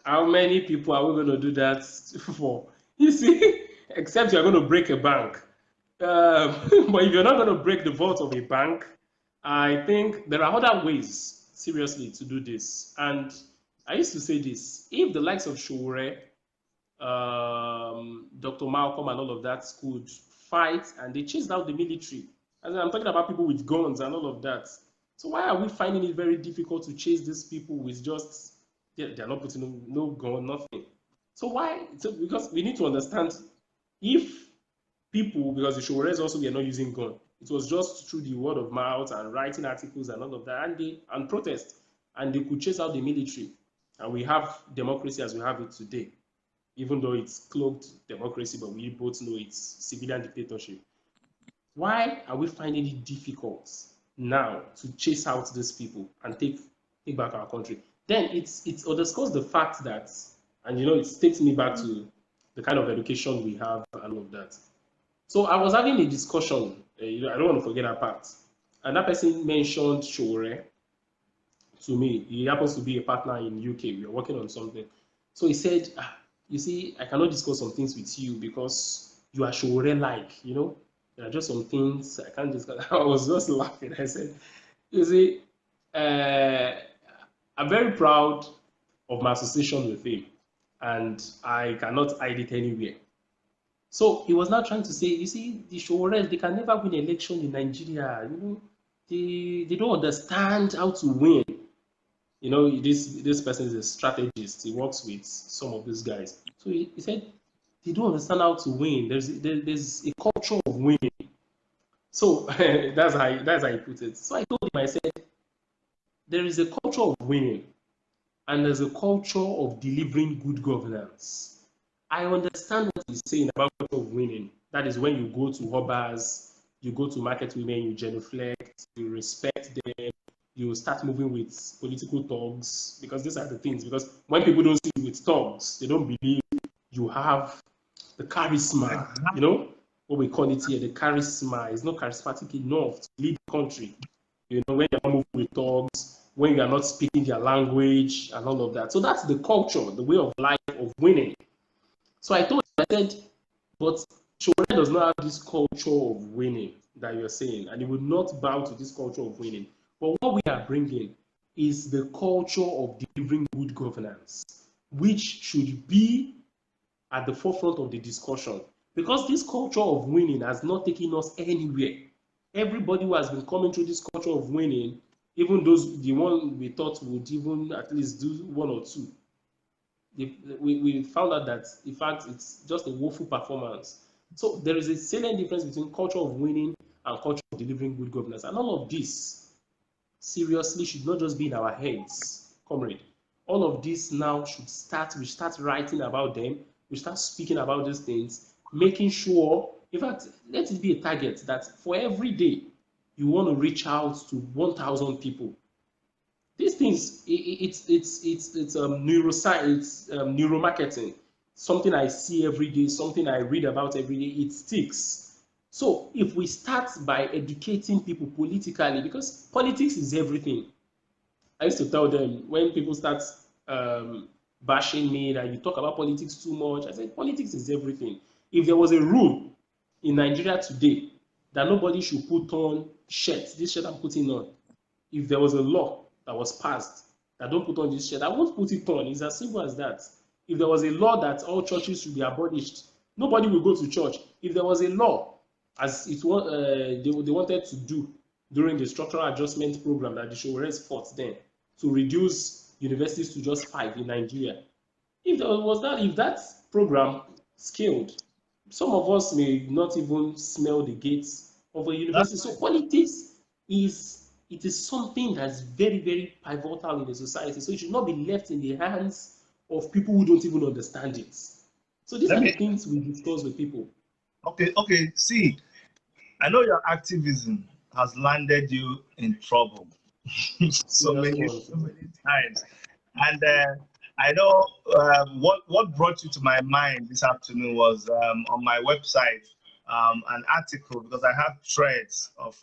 How many people are we going to do that for? You see, except you're going to break a bank. But if you're not going to break the vault of a bank, I think there are other ways, seriously, to do this. And I used to say this: if the likes of Showore, Dr. Malcolm and all of that could fight and they chased out the military. And I'm talking about people with guns and all of that. So why are we finding it very difficult to chase these people with just, they're not putting no gun, nothing. So why? Because we need to understand, if people, because the Showores also were not using gun, it was just through the word of mouth and writing articles and all of that, and protest, and they could chase out the military. and we have democracy as we have it today, even though it's cloaked democracy, but we both know it's civilian dictatorship. Why are we finding it difficult now to chase out these people and take back our country? Then it underscores the fact that, and it takes me back to the kind of education we have and all of that. So I was having a discussion, I don't want to forget that part, and that person mentioned Shore to me. He happens to be a partner in UK. We are working on something. So he said, you see, I cannot discuss some things with you because you are Shore-like, There are just some things I can't discuss. I was just laughing. I said, you see, I'm very proud of my association with him, and I cannot hide it anywhere. So he was now trying to say, you see, the Shores, they can never win election in Nigeria. They don't understand how to win. This person is a strategist. He works with some of these guys. So he said, they don't understand how to win. There's a culture of winning. So that's how he put it. So I told him, I said, there is a culture of winning, and there's a culture of delivering good governance. I understand what he's saying about culture of winning. That is when you go to harbors, you go to market women, you genuflect, you respect them, you start moving with political thugs, because these are the things. Because when people don't see you with thugs, they don't believe you have the charisma, what we call it here, the charisma. Is not charismatic enough to lead the country. When you're moving with thugs, when you are not speaking their language and all of that. So that's the culture, the way of life of winning. So I said, but Shore does not have this culture of winning that you're saying, and he would not bow to this culture of winning. But what we are bringing is the culture of delivering good governance, which should be at the forefront of the discussion, because this culture of winning has not taken us anywhere. Everybody who has been coming through this culture of winning, even the one we thought would even at least do one or two, we found out that in fact it's just a woeful performance. So there is a salient difference between culture of winning and culture of delivering good governance, and all of this seriously should not just be in our heads, comrade. All of this now we start writing about them, we start speaking about these things, making sure, in fact, let it be a target that for every day you want to reach out to 1,000 people. These things, it's neuroscience, neuromarketing, something I see every day, something I read about every day. It sticks. So if we start by educating people politically, because politics is everything. I used to tell them when people start bashing me that you talk about politics too much, I said politics is everything. If there was a rule in Nigeria today that nobody should put on shirts, this shirt I'm putting on, if there was a law that was passed that don't put on this shirt, I won't put it on. It's as simple as that. If there was a law that all churches should be abolished, nobody will go to church. If there was a law, as they wanted to do during the structural adjustment program that the Showers fought then, to reduce universities to just 5 in Nigeria, if that program scaled, some of us may not even smell the gates of a university. So politics is something that's very, very pivotal in the society. So it should not be left in the hands of people who don't even understand it. So these are the things we discuss with people. Okay. See, I know your activism has landed you in trouble so many times, and I know what brought you to my mind this afternoon was on my website an article, because I have threads of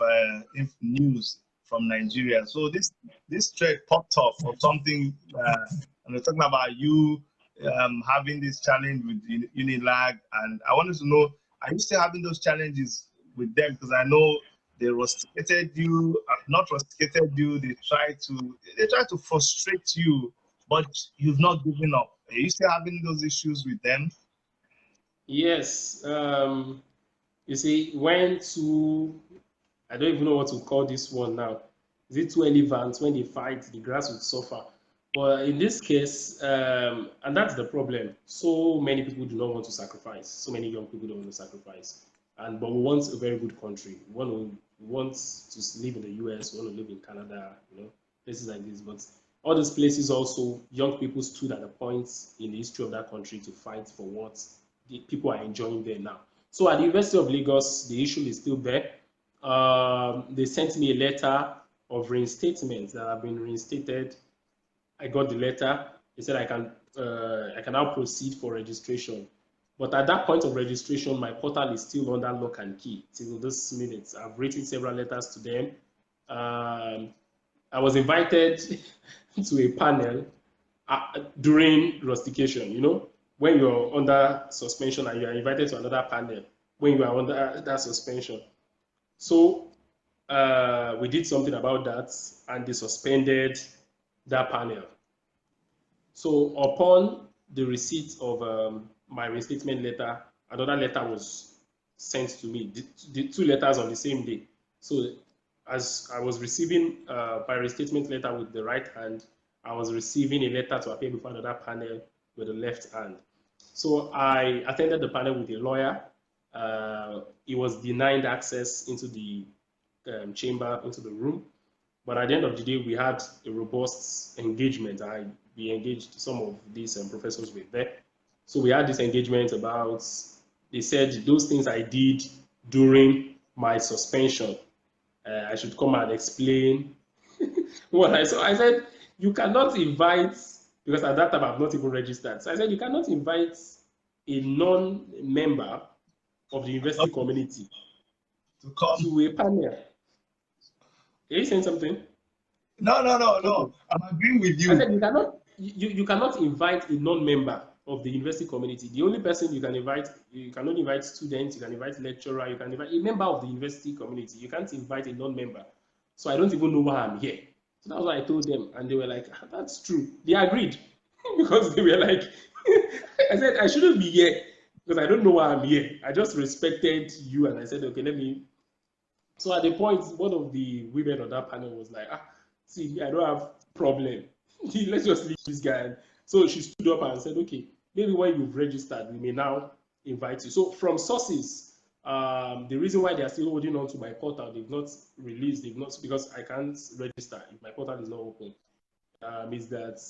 news from Nigeria. So this thread popped off of something, and we're talking about you having this challenge with Unilag, and I wanted to know, are you still having those challenges with them? Because I know they rusticated you, not rusticated you. They try to frustrate you, but you've not given up. Are you still having those issues with them? Yes. You see, I don't even know what to call this one now. Is it two elephants? When they fight, the grass will suffer. But in this case, and that's the problem. So many people do not want to sacrifice. So many young people don't want to sacrifice. But we want a very good country. We want to live in the US. We want to live in Canada. Places like this. But all these places also, young people stood at a point in the history of that country to fight for what the people are enjoying there now. So at the University of Lagos, the issue is still there. They sent me a letter of reinstatement that I've been reinstated. I got the letter. They said I can now proceed for registration. But at that point of registration, my portal is still under lock and key till this minute. I've written several letters to them. I was invited to a panel during rustication. You know, when you're under suspension and you are invited to another panel when you are under that suspension. So we did something about that, and they suspended that panel. So upon the receipt of my reinstatement letter, another letter was sent to me, the two letters on the same day. So as I was receiving my reinstatement letter with the right hand, I was receiving a letter to appear before another panel with the left hand. So I attended the panel with a lawyer. He was denied access into the chamber, into the room. But at the end of the day, we had a robust engagement. We engaged some of these professors with there. So we had this engagement about, they said those things I did during my suspension, I should come and explain what I saw. I said, you cannot invite, because at that time I've not even registered. So I said, you cannot invite a non-member of the university community to come to a panel. Are you saying something? No. I'm agreeing with you. I said you cannot invite a non-member of the university community. The only person you can invite, you cannot invite students, you can invite lecturer, you can invite a member of the university community. You can't invite a non-member. So I don't even know why I'm here. So that's what I told them, and they were like, that's true. They agreed because they were like, I said I shouldn't be here because I don't know why I'm here. I just respected you, and I said, okay, let me. So at the point, one of the women on that panel was like, see, I don't have problem. Let's just leave this guy. So she stood up and said, okay, maybe when you've registered, we may now invite you. So from sources, the reason why they are still holding on to my portal, they've not released, because I can't register if my portal is not open, is that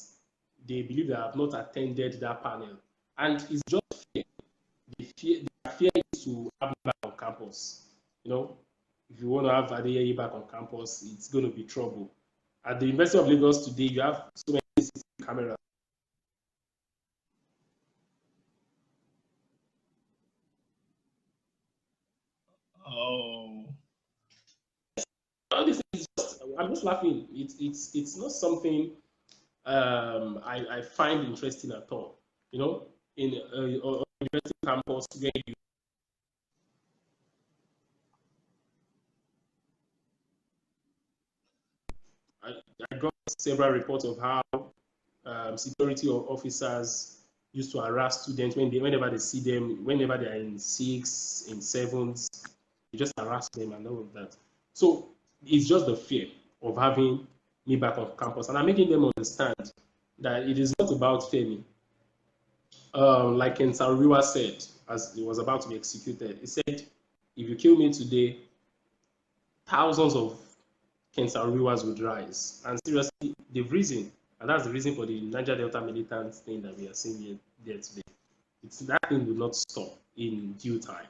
they believe that I have not attended that panel. And it's just fear. The fear is to have me back on campus. You know, if you want to have Adeyeye back on campus, it's going to be trouble. At the University of Lagos today, you have so many CCTV cameras. Oh. All this is just, I'm just laughing. It's not something I find interesting at all. You know, in a university campus where you I got several reports of how security officers used to harass students whenever they see them, whenever they are in 6th, in 7th, they just harass them and all of that. So it's just the fear of having me back on campus, and I'm making them understand that it is not about Femi. Like Ken Sariwa said, as he was about to be executed, he said, if you kill me today, thousands of Ken Sariwas would rise. And seriously, they've risen. And that's the reason for the Niger Delta militant thing that we are seeing here today. That thing will not stop in due time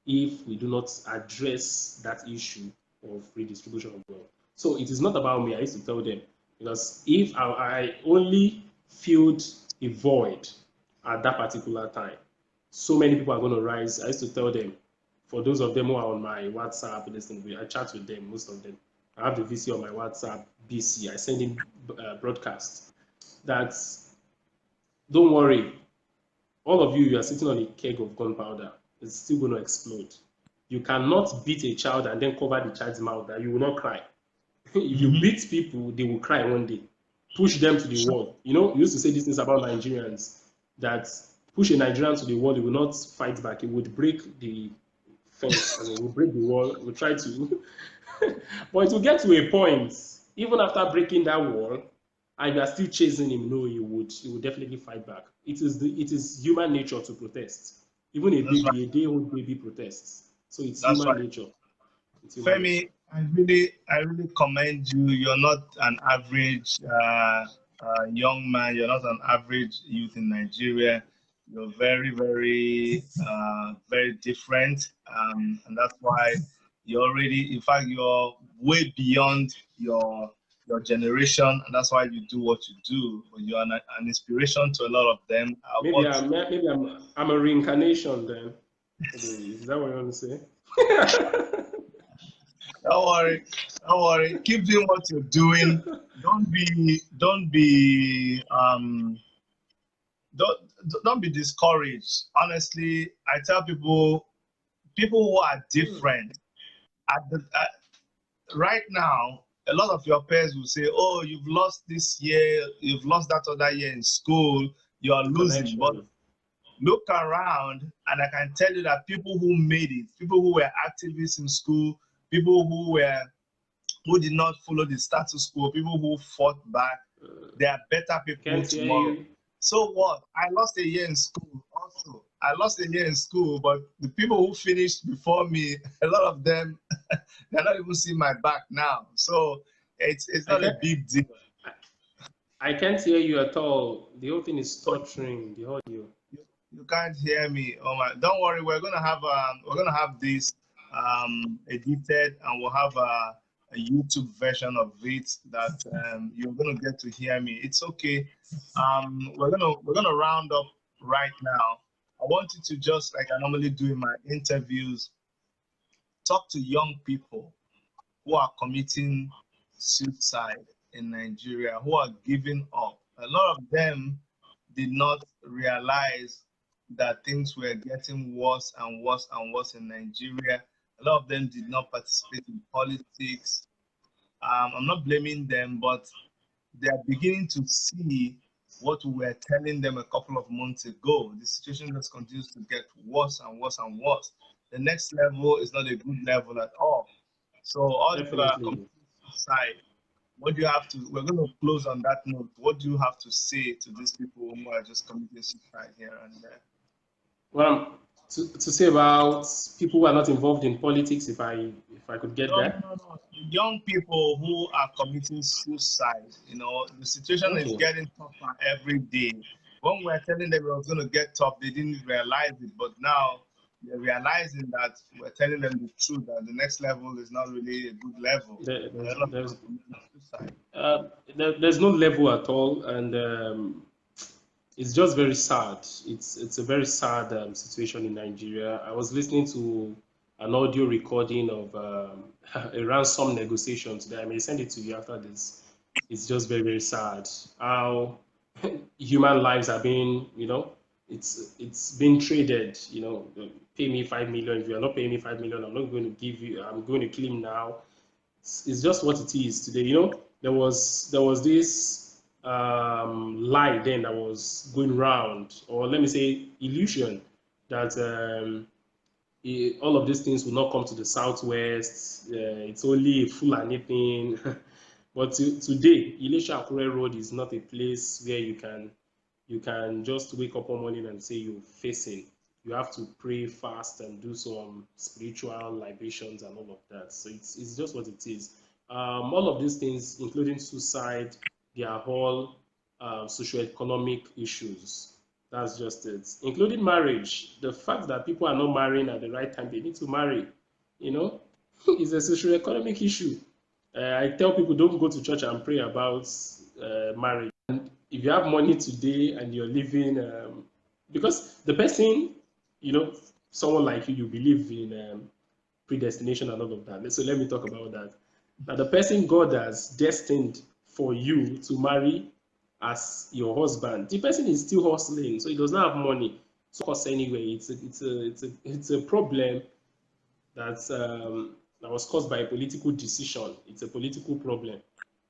if we do not address that issue of redistribution of wealth. So it is not about me. I used to tell them, because if I only filled a void at that particular time, so many people are going to rise. I used to tell them, for those of them who are on my WhatsApp, I chat with them, most of them. I have the VC on my WhatsApp, BC. I send in broadcasts that, don't worry, all of you are sitting on a keg of gunpowder. It's still going to explode. You cannot beat a child and then cover the child's mouth that you will not cry. If you beat people, they will cry one day. Push them to the wall. You know, you used to say these things about Nigerians, that push a Nigerian to the wall, he will not fight back. He would break the fence, and he will break the wall. He will try to. But it will get to a point, even after breaking that wall, and you are still chasing him, no, he would definitely fight back. It is human nature to protest. Even a day-old baby protests. So it's human nature. Femi, I really commend you. You're not an average young man. You're not an average youth in Nigeria. You're very, very, very different, and that's why you're already. In fact, you're way beyond your generation, and that's why you do what you do. But you're an inspiration to a lot of them. I Maybe want. I'm a reincarnation then. Is that what you want to say? Don't worry, don't worry. Keep doing what you're doing. Don't don't be discouraged. Honestly, I tell people who are different right now. A lot of your peers will say, "Oh, you've lost this year, you've lost that other year in school, you are The losing." But connection. look around, and I can tell you that people who made it, people who were activists in school, people who did not follow the status quo, people who fought back, they are better people Can't hear tomorrow. you. So what? I lost a year in school also. I lost a year in school, but the people who finished before me, a lot of them, they're not even seeing my back now. So it's I not a can't. big deal. I can't hear you at all. The whole thing is stuttering. The audio. You can't hear me. Oh my! Don't worry. We're gonna have this edited, and we'll have a YouTube version of it that you're gonna get to hear me. It's okay. We're gonna round up right now. I want you to, just like I normally do in my interviews, talk to young people who are committing suicide in Nigeria, who are giving up. A lot of them did not realize that things were getting worse and worse and worse in Nigeria. A lot of them did not participate in politics. I'm not blaming them, but they are beginning to see what we were telling them a couple of months ago. The situation just continues to get worse and worse and worse. The next level is not a good level at all. So all the people that are Definitely. committing suicide, what do you have to? We're going to close on that note. What do you have to say to these people who are just committing suicide here and there? Well, to say about people who are not involved in politics, if I could get No, no, that. no, no. The young people who are committing suicide, the situation is Okay. getting tougher every day. When we're telling them it was going to get tough, they didn't realize it. But now they're realizing that we're telling them the truth, that the next level is not really a good level. There, And there's a lot of people there's are committing suicide. there's no level at all, and it's just very sad. It's a very sad situation in Nigeria. I was listening to an audio recording of a ransom negotiation today. I may send it to you after this. It's just very, very sad how human lives are being, it's being traded. Pay me 5 million. If you are not paying me 5 million, I'm not going to give you. I'm going to kill him now. It's just what it is today. There was this lie then that was going round, or let me say illusion, that all of these things will not come to the southwest. It's only a Fulani thing. But today, Ilesha Akure Road is not a place where you can just wake up one morning and say you're facing. You have to pray fast and do some spiritual libations and all of that. So it's just what it is. All of these things, including suicide, they are all socioeconomic issues. That's just it. Including marriage. The fact that people are not marrying at the right time, they need to marry, you know, is a socioeconomic issue. I tell people don't go to church and pray about marriage. If you have money today and you're living, because the person, you know, someone like you believe in predestination and all of that. So let me talk about that. Now, the person God has destined for you to marry as your husband, the person is still hustling, so he does not have money to hustle anyway. It's a problem that was caused by a political decision. It's a political problem,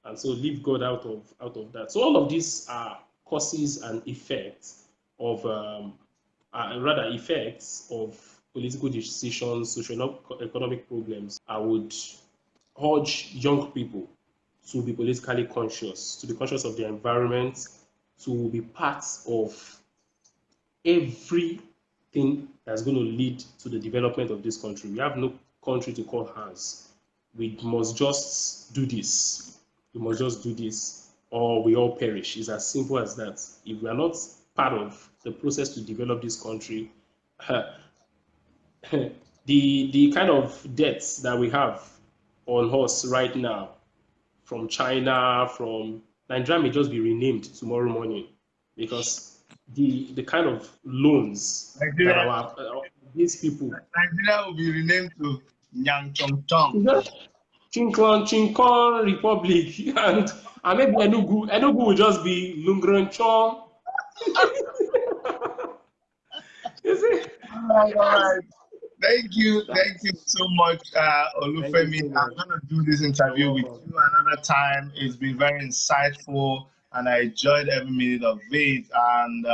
and so leave God out of that. So all of these are causes and effects of rather effects of political decisions, social economic problems. I would urge young people to be politically conscious, to be conscious of their environment, to be part of everything that's going to lead to the development of this country. We have no country to call ours. We must just do this. We must just do this. or we all perish. It's as simple as that. If we are not part of the process to develop this country, the kind of debts that we have on us right now from China, from Nigeria may just be renamed tomorrow morning because the kind of loans that Nigeria, these people Nigeria will be renamed to Nyang Chong Chong. Chinkon Republic and maybe Enugu will just be Lungrenchon. You see? All right. Thank you so much, Olufemi. So much. I'm gonna do this interview with you another time. It's been very insightful, and I enjoyed every minute of it. And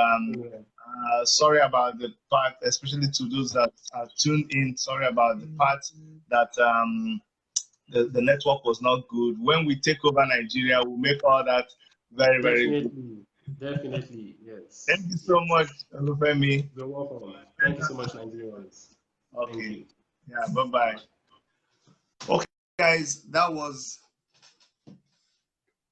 sorry about the part, especially to those that are tuned in. Sorry about the part that the network was not good. When we take over Nigeria, we'll make all that very, very good. Definitely, yes. Thank you so much, Olufemi. You're welcome. Thank you so much, Nigerians. Okay. Yeah, bye-bye. Okay, guys, that was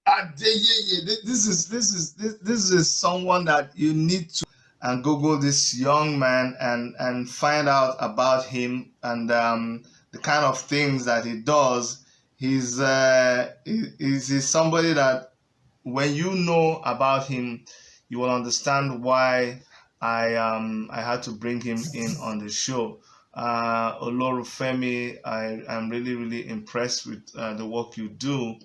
Adeyeye. This is someone that you need to and Google this young man and find out about him and the kind of things that he does. He's somebody that when you know about him, you will understand why I had to bring him in on the show. Olorunfemi, I'm really impressed with the work you do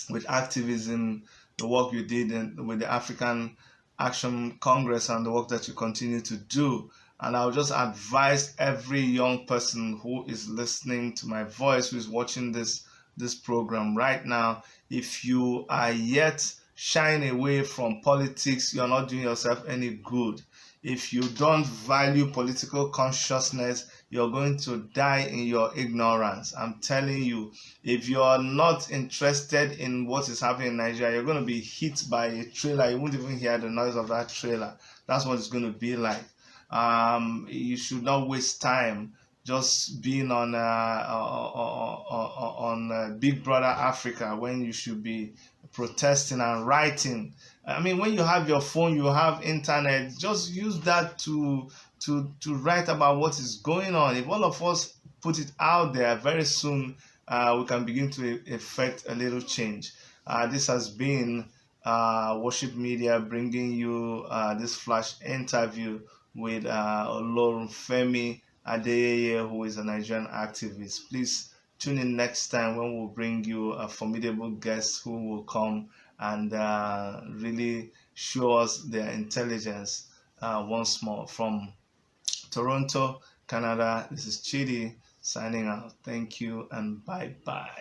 with activism, the work you did with the African Action Congress and the work that you continue to do. And I'll just advise every young person who is listening to my voice, who is watching this program right now, if you are yet shying away from politics, you're not doing yourself any good. If you don't value political consciousness, you're going to die in your ignorance. I'm telling you, if you're not interested in what is happening in Nigeria, you're going to be hit by a trailer. You won't even hear the noise of that trailer. That's what it's going to be like. You should not waste time just being on Big Brother Africa when you should be protesting and writing. I mean, when you have your phone, you have internet, just use that to write about what is going on. If all of us put it out there, very soon we can begin to effect a little change. This has been Worship Media bringing you this flash interview with Olorunfemi Adeyeye, who is a Nigerian activist. Please tune in next time when we'll bring you a formidable guest who will come and really show us their intelligence once more. From Toronto, Canada, this is Chidi signing out. Thank you and bye-bye.